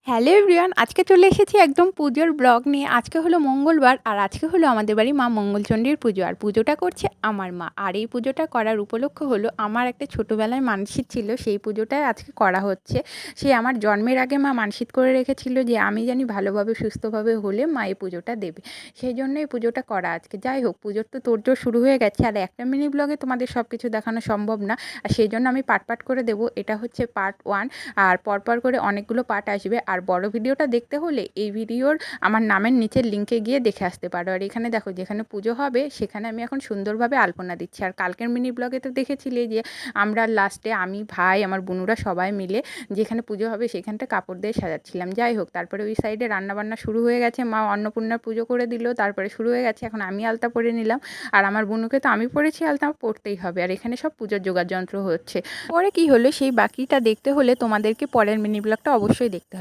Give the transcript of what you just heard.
Hello everyone, আজকে চলে এসেছি একদম পুজোর ব্লগ নিয়ে। আজকে হলো মঙ্গলবার আর আজকে হলো আমাদের বাড়ি মা মঙ্গলচণ্ডীর পুজো। আর পুজোটা করছে আমার মা। আর এই পুজোটা করার উপলক্ষ হলো আমার একটা ছোটোবেলায় মানসিক ছিল, সেই পুজোটাই আজকে করা হচ্ছে। সে আমার জন্মের আগে মা মানসিক করে রেখেছিল যে আমি জানি ভালোভাবে সুস্থভাবে হলে মা এই পুজোটা দেবে। সেই জন্য এই পুজোটা করা আজকে। যাই হোক, পুজোর তো তোড়জোড় শুরু হয়ে গেছে আর একটা মিনি ব্লগে তোমাদের সব কিছু দেখানো সম্ভব না। আর সেই জন্য আমি পার্ট করে দেবো। এটা হচ্ছে পার্ট 1 আর পরপর করে অনেকগুলো পার্ট আসবে। আর বড় ভিডিওটা দেখতে হলে এই ভিডিওর আমার নামের নিচের লিঙ্কে গিয়ে দেখে আসতে পারো। আর এখানে দেখো, যেখানে পুজো হবে সেখানে আমি এখন সুন্দরভাবে আলপনা দিচ্ছি। আর কালকের মিনি ব্লগে তো দেখেছিলে যে আমরা লাস্টে আমি, ভাই, আমার বোনুরা সবাই মিলে যেখানে পুজো হবে সেখানটা কাপড় দিয়ে সাজাচ্ছিলাম। যাই হোক, তারপরে ওই সাইডে রান্নাবান্না শুরু হয়ে গেছে। মা অন্নপূর্ণার পুজো করে দিল, তারপরে শুরু হয়ে গেছে। এখন আমি আলতা পরে নিলাম আর আমার বোনুকে তো আমি পরেছি, আলতা পরতেই হবে। আর এখানে সব পুজোর যোগাযন্ত্র হচ্ছে। পরে কি হলো সেই বাকিটা দেখতে হলে তোমাদেরকে পরের মিনি ব্লগটা অবশ্যই দেখতে হবে।